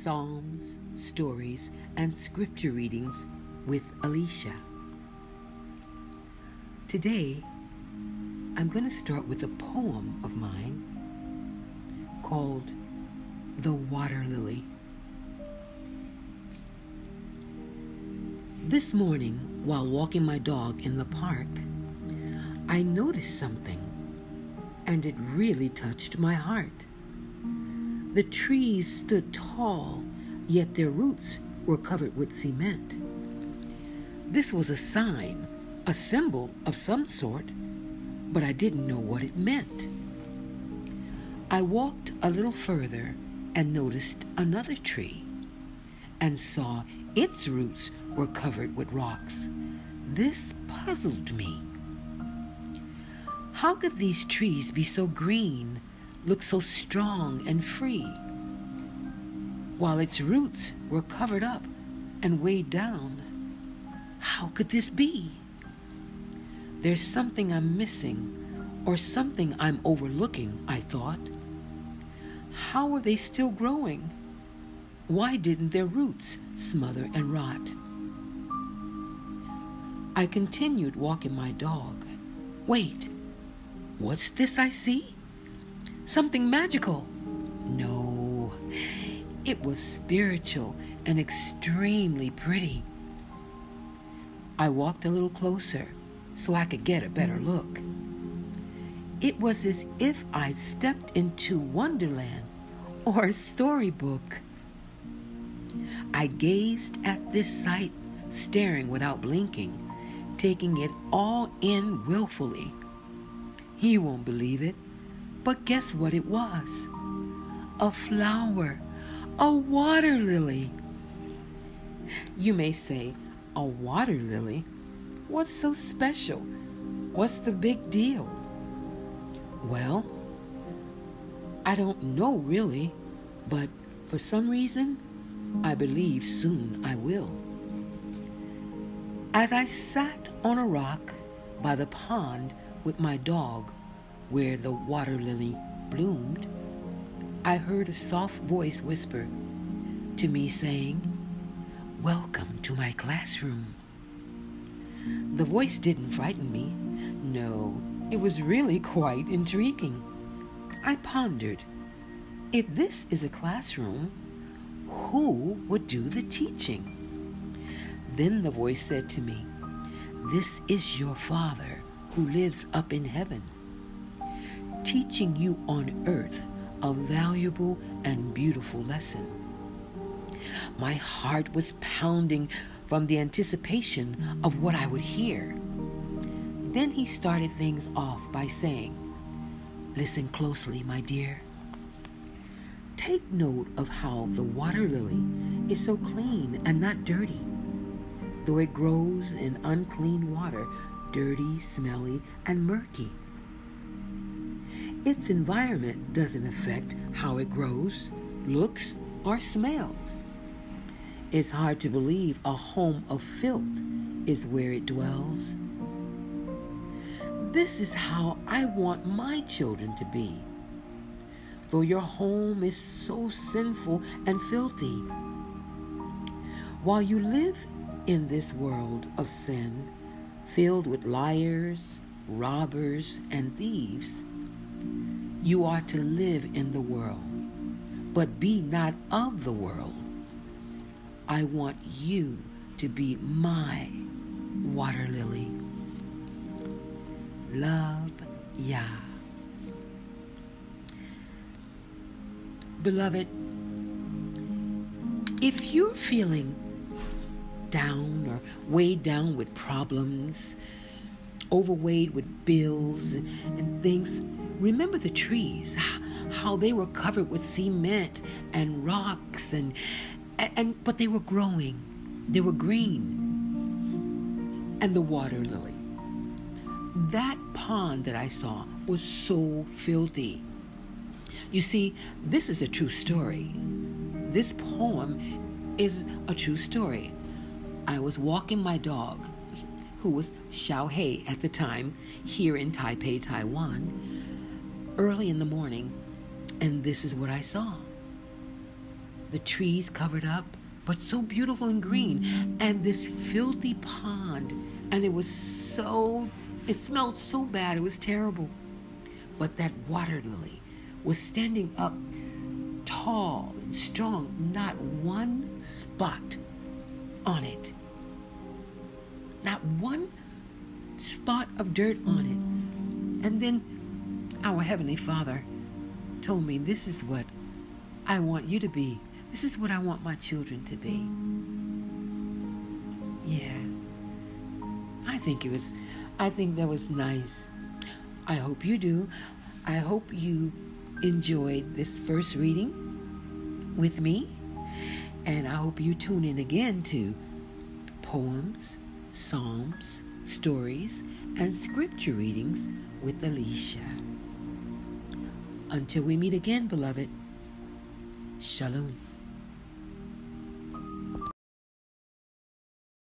Psalms, Stories, and Scripture Readings with Alicia. Today, I'm going to start with a poem of mine called The Water Lily. This morning, while walking my dog in the park, I noticed something, and it really touched my heart. The trees stood tall, yet their roots were covered with cement. This was a sign, a symbol of some sort, but I didn't know what it meant. I walked a little further and noticed another tree and saw its roots were covered with rocks. This puzzled me. How could these trees be so green, look so strong and free, while its roots were covered up and weighed down? How could this be? There's something I'm missing, or something I'm overlooking, I thought. How are they still growing? Why didn't their roots smother and rot? I continued walking my dog. Wait, what's this I see? Something magical. No, it was spiritual and extremely pretty. I walked a little closer so I could get a better look. It was as if I'd stepped into Wonderland or a storybook. I gazed at this sight, staring without blinking, taking it all in willfully. You won't believe it, but guess what it was? A flower, a water lily. You may say, a water lily? What's so special? What's the big deal? Well, I don't know really, but for some reason, I believe soon I will. As I sat on a rock by the pond with my dog, where the water lily bloomed, I heard a soft voice whisper to me saying, "Welcome to my classroom." The voice didn't frighten me. No, it was really quite intriguing. I pondered, if this is a classroom, who would do the teaching? Then the voice said to me, "This is your Father who lives up in heaven, teaching you on earth a valuable and beautiful lesson." My heart was pounding from the anticipation of what I would hear. Then he started things off by saying, "Listen closely, my dear. Take note of how the water lily is so clean and not dirty, though it grows in unclean water, dirty, smelly, and murky. Its environment doesn't affect how it grows, looks, or smells. It's hard to believe a home of filth is where it dwells. This is how I want my children to be. Though your home is so sinful and filthy, while you live in this world of sin, filled with liars, robbers, and thieves, you are to live in the world, but be not of the world. I want you to be my water lily. Love, Ya." Beloved, if you're feeling down or weighed down with problems, overweight with bills and things, remember the trees, how they were covered with cement and rocks, but they were growing. They were green. And the water lily. That pond that I saw was so filthy. You see, this is a true story. This poem is a true story. I was walking my dog, who was Xiaohei at the time, here in Taipei, Taiwan, early in the morning, and this is what I saw. the trees covered up, but so beautiful and green, and this filthy pond, and it smelled so bad, it was terrible. But that water lily was standing up tall and strong, not one spot on it. Not one spot of dirt on it. And then our Heavenly Father told me, this is what I want you to be. This is what I want my children to be. Yeah. I think that was nice. I hope you do. I hope you enjoyed this first reading with me. And I hope you tune in again to poems, psalms, stories, and scripture readings with Alicia. Until we meet again, beloved. Shalom.